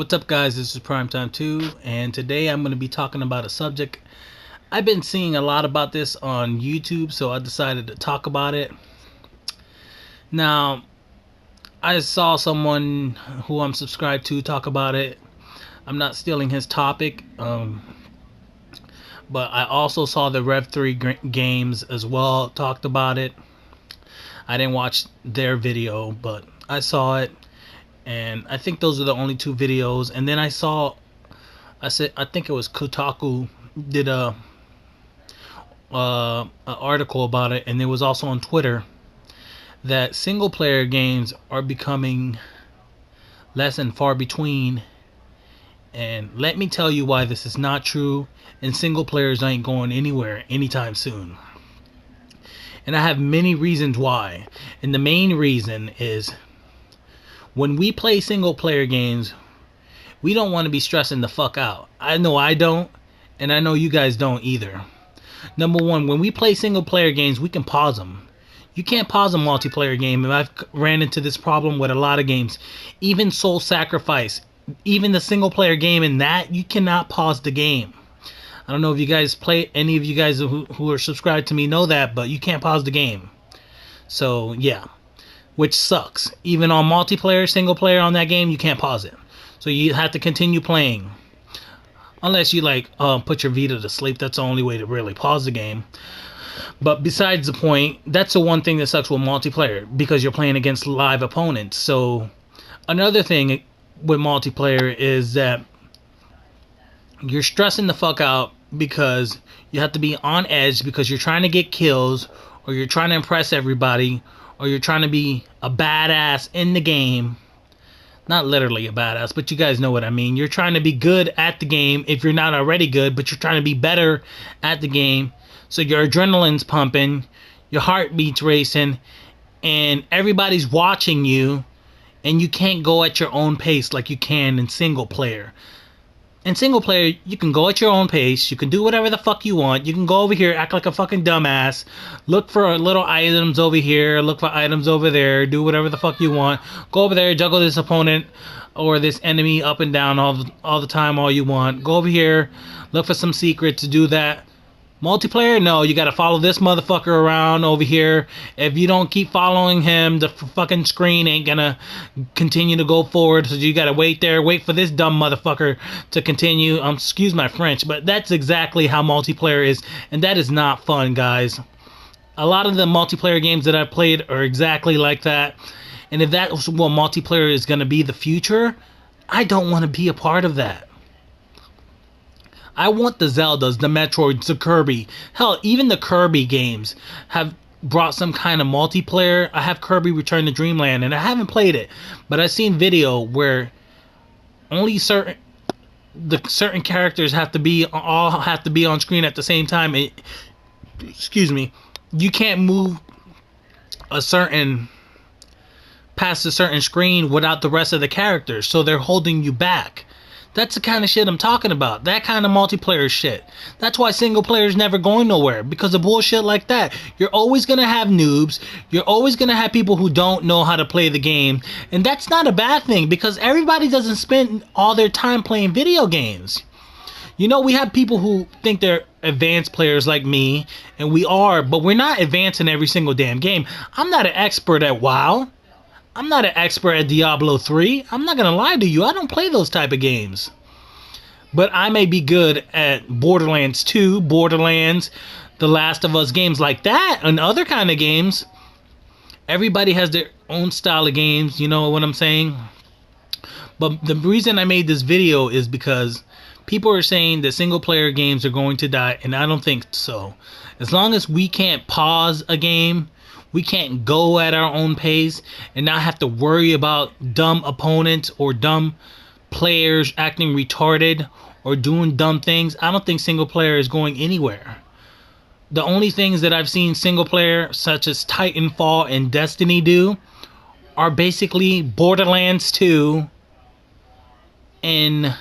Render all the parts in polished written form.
What's up, guys? This is Primetime 2, and today I'm going to be talking about a subject. I've been seeing a lot about this on YouTube, so I decided to talk about it. Now, I saw someone who I'm subscribed to talk about it. I'm not stealing his topic, but I also saw the Rev3 Games as well talked about it. I didn't watch their video, but I saw it. And I think those are the only two videos. And then I think it was Kotaku did a article about it, and it was also on Twitter that single player games are becoming less and far between. And let me tell you why this is not true, and single players ain't going anywhere anytime soon. And I have many reasons why. And the main reason is, when we play single player games, we don't want to be stressing the fuck out. I know I don't, and I know you guys don't either. Number one, when we play single player games, we can pause them. You can't pause a multiplayer game, and I've ran into this problem with a lot of games. Even Soul Sacrifice, even the single player game in that, you cannot pause the game. I don't know if you guys play, any of you guys who are subscribed to me know that, but you can't pause the game. So, yeah. Which sucks. Even on multiplayer, single player on that game, you can't pause it. So you have to continue playing. Unless you put your Vita to sleep. That's the only way to really pause the game. But besides the point, that's the one thing that sucks with multiplayer, because you're playing against live opponents. So another thing with multiplayer is that you're stressing the fuck out because you have to be on edge because you're trying to get kills, or you're trying to impress everybody, or you're trying to be a badass in the game. Not literally a badass, but you guys know what I mean. You're trying to be good at the game if you're not already good, but you're trying to be better at the game. So your adrenaline's pumping, your heartbeat's racing, and everybody's watching you, and you can't go at your own pace like you can in single player. In single player, you can go at your own pace. You can do whatever the fuck you want. You can go over here, act like a fucking dumbass, look for little items over here, look for items over there, do whatever the fuck you want. Go over there, juggle this opponent or this enemy up and down all the time, all you want. Go over here, look for some secrets, do that. Multiplayer, no, you gotta follow this motherfucker around over here. If you don't keep following him, the fucking screen ain't gonna continue to go forward, so you gotta wait there, wait for this dumb motherfucker to continue. Excuse my French, but that's exactly how multiplayer is, and that is not fun, guys. A lot of the multiplayer games that I've played are exactly like that, and if that's what multiplayer is gonna be the future, I don't want to be a part of that. I want the Zeldas, the Metroids, the Kirby. Hell, even the Kirby games have brought some kind of multiplayer. I have Kirby Return to Dreamland, and I haven't played it, but I've seen video where only certain characters have to be on screen at the same time. Excuse me. You can't move past a certain screen without the rest of the characters, so they're holding you back. That's the kind of shit I'm talking about. That kind of multiplayer shit. That's why single player is never going nowhere. Because of bullshit like that. You're always going to have noobs. You're always going to have people who don't know how to play the game. And that's not a bad thing, because everybody doesn't spend all their time playing video games. You know, we have people who think they're advanced players like me. And we are. But we're not advanced in every single damn game. I'm not an expert at WoW. I'm not an expert at Diablo 3. I'm not gonna lie to you. I don't play those type of games. But I may be good at Borderlands 2, Borderlands, The Last of Us, games like that, and other kind of games. Everybody has their own style of games, you know what I'm saying? But the reason I made this video is because people are saying that single player games are going to die, and I don't think so. As long as we can't pause a game, we can't go at our own pace and not have to worry about dumb opponents or dumb players acting retarded or doing dumb things. I don't think single player is going anywhere. The only things that I've seen single player, such as Titanfall and Destiny, do are basically Borderlands 2 in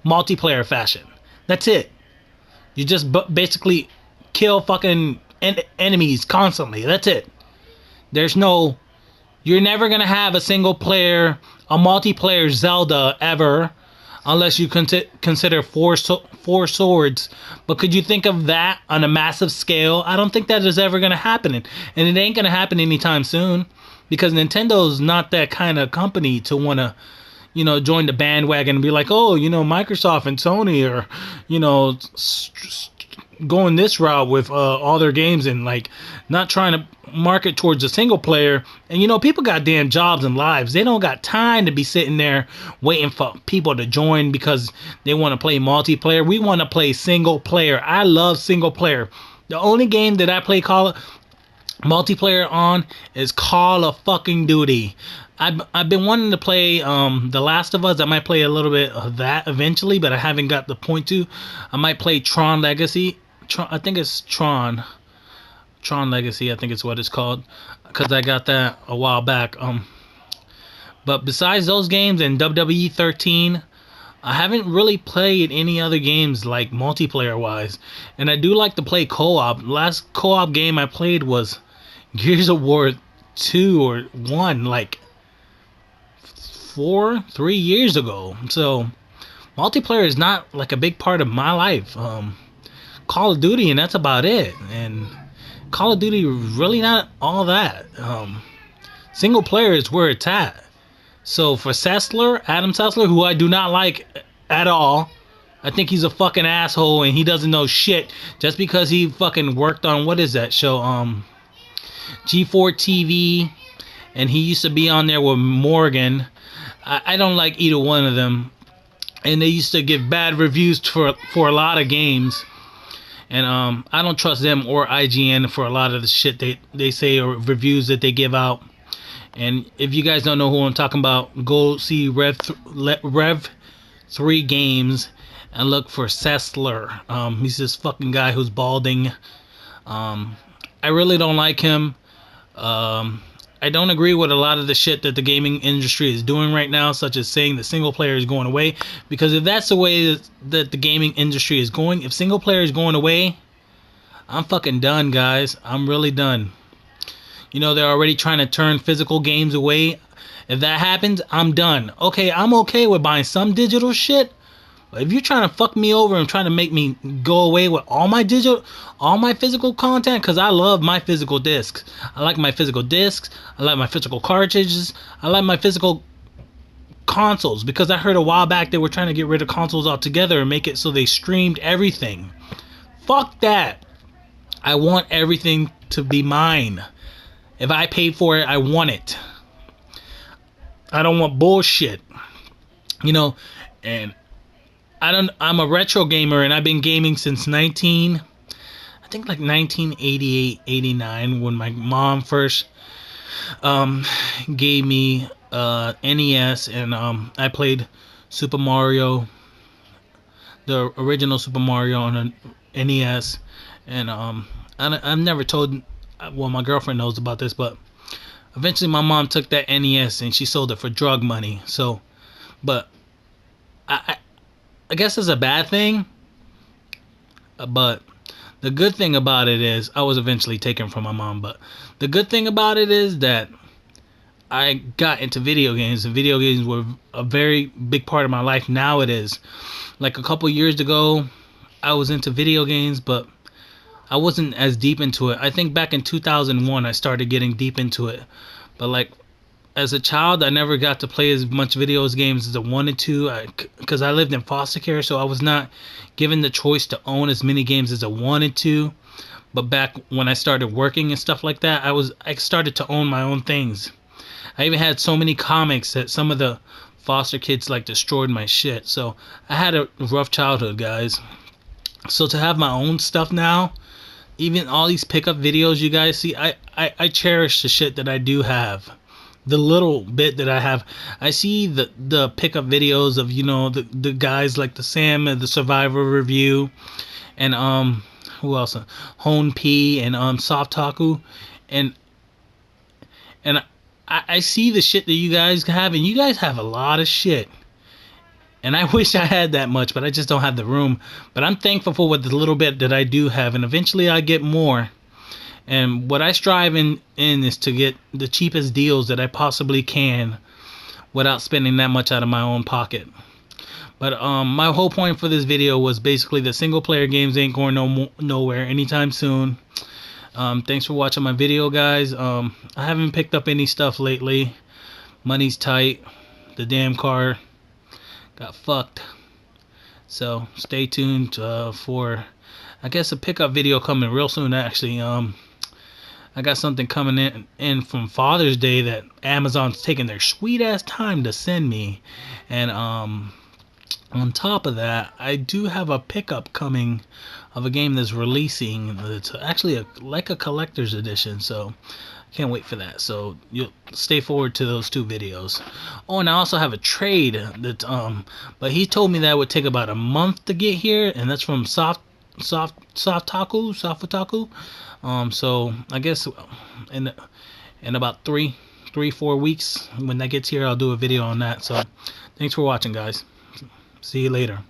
multiplayer fashion. That's it. You just basically kill fucking enemies constantly. That's it. You're never gonna have a multiplayer Zelda ever, unless you consider four swords. But could you think of that on a massive scale? I don't think that is ever going to happen, and it ain't going to happen anytime soon, because Nintendo's not that kind of company to want to, you know, join the bandwagon and be like, oh, you know, Microsoft and Sony are, you know, going this route with all their games, and like not trying to market towards a single player. And you know, people got damn jobs and lives. They don't got time to be sitting there waiting for people to join because they want to play multiplayer. We want to play single player. I love single player. The only game that I play multiplayer on is Call of fucking Duty. I've been wanting to play The Last of Us. I might play a little bit of that eventually, but I haven't got the point to. I might play Tron Legacy. I think it's Tron Legacy, I think it's what it's called, because I got that a while back. But besides those games and WWE 13, I haven't really played any other games like multiplayer wise. And I do like to play co-op. Last co-op game I played was Gears of War 2 or 1, like 3 years ago. So multiplayer is not like a big part of my life. Call of Duty, and that's about it. And Call of Duty really not all that. Single player is where it's at. So for Adam Sessler, who I do not like at all, I think he's a fucking asshole and he doesn't know shit just because he fucking worked on, what is that show? G4 TV, and he used to be on there with Morgan. I don't like either one of them, and they used to give bad reviews for a lot of games. And I don't trust them or IGN for a lot of the shit they say or reviews that they give out. And if you guys don't know who I'm talking about, go see Rev 3 Games and look for Sessler. He's this fucking guy who's balding. I really don't like him. I don't agree with a lot of the shit that the gaming industry is doing right now, such as saying that single player is going away. Because if that's the way that the gaming industry is going, if single player is going away, I'm fucking done, guys. I'm really done. You know, they're already trying to turn physical games away. If that happens, I'm done. Okay, I'm okay with buying some digital shit. But if you're trying to fuck me over and trying to make me go away with all my physical content, because I love my physical discs. I like my physical discs. I like my physical cartridges. I like my physical consoles, because I heard a while back they were trying to get rid of consoles altogether and make it so they streamed everything. Fuck that. I want everything to be mine. If I paid for it, I want it. I don't want bullshit. You know, and I'm a retro gamer, and I've been gaming since 1988, 89, when my mom first gave me NES, and I played Super Mario, the original Super Mario on a NES. And I've never told, well, my girlfriend knows about this, but eventually my mom took that NES and she sold it for drug money. So, but I guess it's a bad thing, but the good thing about it is I was eventually taken from my mom. But the good thing about it is that I got into video games, and video games were a very big part of my life. Now it is. Like a couple years ago, I was into video games, but I wasn't as deep into it. I think back in 2001, I started getting deep into it. But like, as a child, I never got to play as much video games as I wanted to, because I lived in foster care, so I was not given the choice to own as many games as I wanted to. But back when I started working and stuff like that, I started to own my own things. I even had so many comics that some of the foster kids like destroyed my shit. So I had a rough childhood, guys. So to have my own stuff now, even all these pickup videos you guys see, I cherish the shit that I do have. The little bit that I have. I see the pickup videos of, you know, the guys like the Sam and the Survivor review, and who else? Hone P and Soft Taku, and I see the shit that you guys have, and you guys have a lot of shit. And I wish I had that much, but I just don't have the room. But I'm thankful for what the little bit that I do have, and eventually I get more. And what I strive in is to get the cheapest deals that I possibly can without spending that much out of my own pocket. But my whole point for this video was basically that single player games ain't going nowhere anytime soon. Thanks for watching my video, guys. I haven't picked up any stuff lately. Money's tight. The damn car got fucked. So stay tuned for, I guess, a pickup video coming real soon. Actually, I got something coming in from Father's Day that Amazon's taking their sweet ass time to send me, and on top of that, I do have a pickup coming of a game that's releasing. It's actually like a collector's edition, so I can't wait for that. So you'll stay forward to those two videos. Oh, and I also have a trade that but he told me that it would take about a month to get here, and that's from Softaku. So I guess in about 3-4 weeks when that gets here, I'll do a video on that. So thanks for watching, guys. See you later.